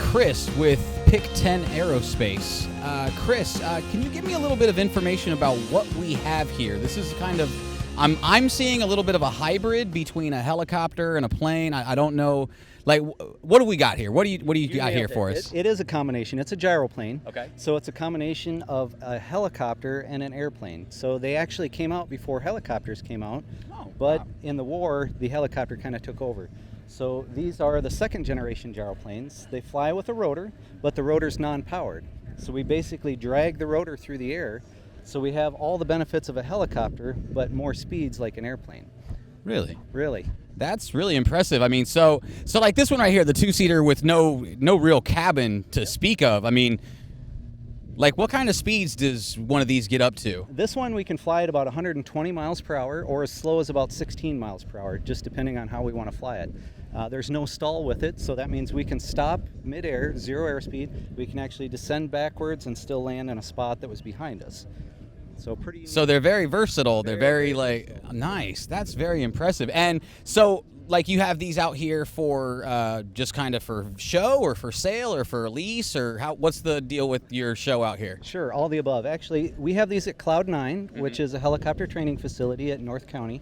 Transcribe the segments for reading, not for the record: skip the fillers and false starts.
Chris with Pick 10 Aerospace. Chris, can you give me a little bit of information about what we have here? This is kind of, I'm seeing a little bit of a hybrid between a helicopter and a plane. I don't know, like, what do we got here? What do you got here for us? It is a combination. It's a gyroplane. Okay. So it's a combination of a helicopter and an airplane. So they actually came out before helicopters came out, but in the war, the helicopter kind of took over. So these are the second generation gyroplanes. They fly with a rotor, but the rotor's non-powered. So we basically drag the rotor through the air. So we have all the benefits of a helicopter, but more speeds like an airplane. Really? Really. That's really impressive. I mean, so like this one right here, the two-seater with no real cabin to speak of. I mean, like, what kind of speeds does one of these get up to? This one we can fly at about 120 miles per hour or as slow as about 16 miles per hour, just depending on how we want to fly it. There's no stall with it, so that means we can stop midair, zero airspeed. We can actually descend backwards and still land in a spot that was behind us. So they're very versatile. They're very like, nice. That's very impressive. And so, like, you have these out here for just kind of for show or for sale or for lease, or what's the deal with your show out here? Sure, all the above. Actually, we have these at Cloud 9, which is a helicopter training facility at North County.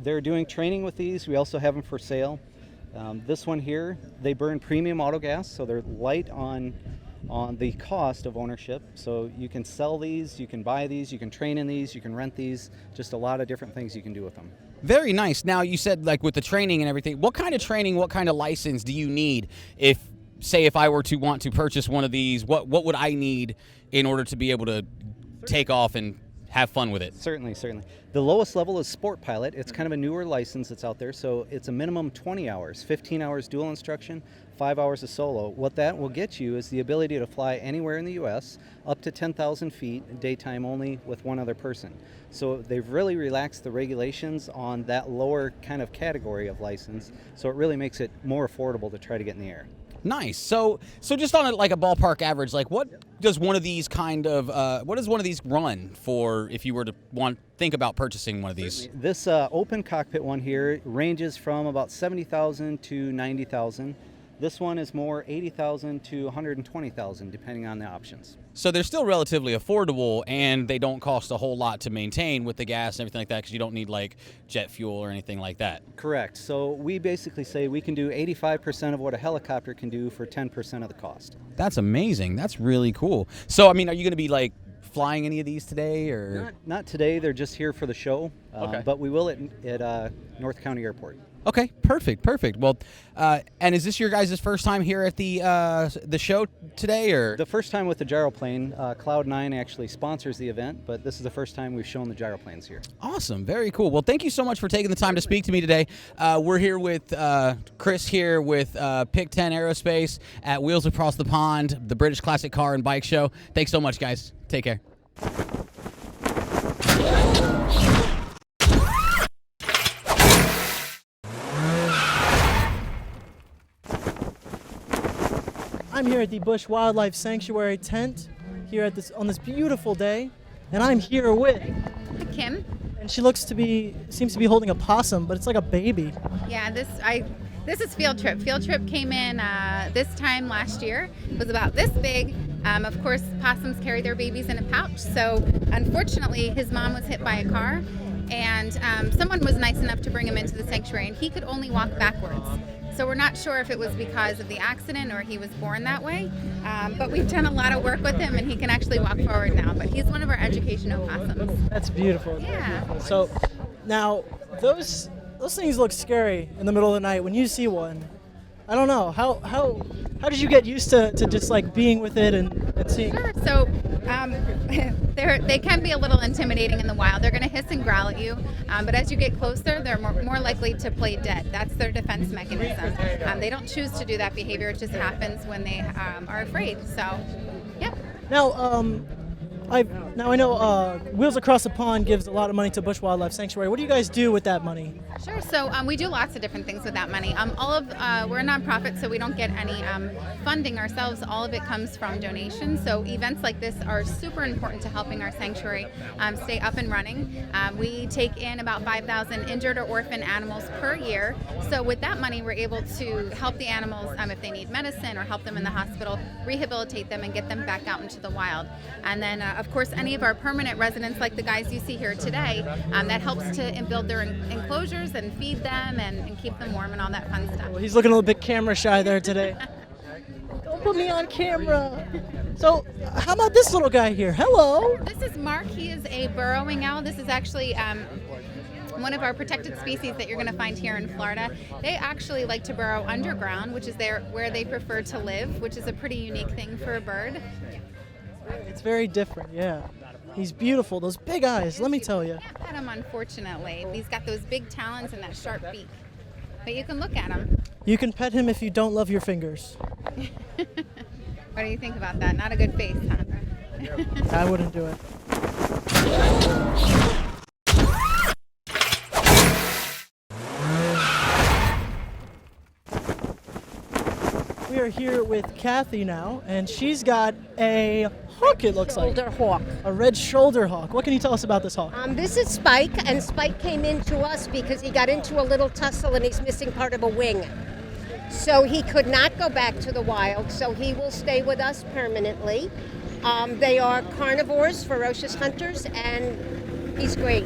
They're doing training with these. We also have them for sale. This one here, they burn premium auto gas, so they're light on the cost of ownership. So you can sell these, you can buy these, you can train in these, you can rent these, just a lot of different things you can do with them. Very nice. Now, you said, like, with the training and everything, what kind of training, what kind of license do you need if I were to want to purchase one of these? What would I need in order to be able to take off and have fun with it? Certainly. The lowest level is Sport Pilot. It's kind of a newer license that's out there, so it's a minimum 20 hours, 15 hours dual instruction, 5 hours of solo. What that will get you is the ability to fly anywhere in the U.S., up to 10,000 feet, daytime only, with one other person. So they've really relaxed the regulations on that lower kind of category of license, so it really makes it more affordable to try to get in the air. Nice. So just on a ballpark average, like, what does one of these run for if you were to think about purchasing one of these? This open cockpit one here ranges from about 70,000 to 90,000. This one is more 80,000 to 120,000, depending on the options. So they're still relatively affordable, and they don't cost a whole lot to maintain with the gas and everything like that, because you don't need, like, jet fuel or anything like that. Correct. So we basically say we can do 85% of what a helicopter can do for 10% of the cost. That's amazing. That's really cool. So, I mean, are you going to be, like, flying any of these today, or? Not today. They're just here for the show. Okay. But we will at North County Airport. Okay, perfect. Well, and is this your guys' first time here at the show today, or? The first time with the gyroplane. Cloud 9 actually sponsors the event, but this is the first time we've shown the gyroplanes here. Awesome, very cool. Well, thank you so much for taking the time to speak to me today. We're here with Chris here with Pick 10 Aerospace at Wheels Across the Pond, the British Classic Car and Bike Show. Thanks so much, guys. Take care. I'm here at the Busch Wildlife Sanctuary tent here at on this beautiful day, and I'm here with Kim. And she seems to be holding a possum, but it's like a baby. Yeah, this is Field Trip. Field Trip came in this time last year. It was about this big. Of course, possums carry their babies in a pouch, so unfortunately his mom was hit by a car, and someone was nice enough to bring him into the sanctuary, and he could only walk backwards. So we're not sure if it was because of the accident or he was born that way, but we've done a lot of work with him, and he can actually walk forward now. But he's one of our educational possums. That's beautiful. Yeah. So now those things look scary in the middle of the night when you see one. I don't know how did you get used to just like being with it and seeing? Sure. So they can be a little intimidating in the wild. They're going to hiss and growl at you, but as you get closer, they're more likely to play dead. That's their defense mechanism. They don't choose to do that behavior. It just happens when they are afraid. So, yeah. Now, I know Wheels Across the Pond gives a lot of money to Busch Wildlife Sanctuary. What do you guys do with that money? Sure. So we do lots of different things with that money. We're a nonprofit, so we don't get any funding ourselves. All of it comes from donations. So events like this are super important to helping our sanctuary stay up and running. We take in about 5,000 injured or orphan animals per year. So with that money, we're able to help the animals if they need medicine or help them in the hospital, rehabilitate them and get them back out into the wild. And then, of course, any of our permanent residents, like the guys you see here today, that helps to build their enclosures and feed them and keep them warm and all that fun stuff. Well, he's looking a little bit camera shy there today. Don't put me on camera. So, how about this little guy here? Hello. This is Mark. He is a burrowing owl. This is actually one of our protected species that you're going to find here in Florida. They actually like to burrow underground, which is where they prefer to live, which is a pretty unique thing for a bird. It's very different, yeah. He's beautiful. Those big eyes, let me tell you. You can't pet him, unfortunately. He's got those big talons and that sharp beak. But you can look at him. You can pet him if you don't love your fingers. What do you think about that? Not a good face, huh? I wouldn't do it. We are here with Kathy now, and she's got a hawk, it looks like. Shoulder hawk. A red shoulder hawk. What can you tell us about this hawk? This is Spike, and Spike came into us because he got into a little tussle and he's missing part of a wing. So he could not go back to the wild, so he will stay with us permanently. They are carnivores, ferocious hunters, and he's great.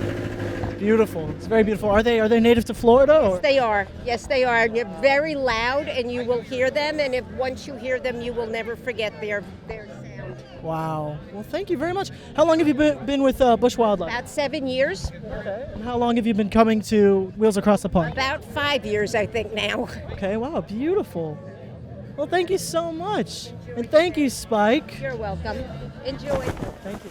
Beautiful. It's very beautiful. Are they native to Florida? Or? Yes, they are. Yes, they are. They're very loud, and you will hear them, and if once you hear them, you will never forget their sound. Wow. Well, thank you very much. How long have you been with Busch Wildlife? About 7 years. Okay. And how long have you been coming to Wheels Across the Pond? About 5 years, I think, now. Okay, wow, beautiful. Well, thank you so much. And thank you, Spike. You're welcome. Enjoy. Thank you.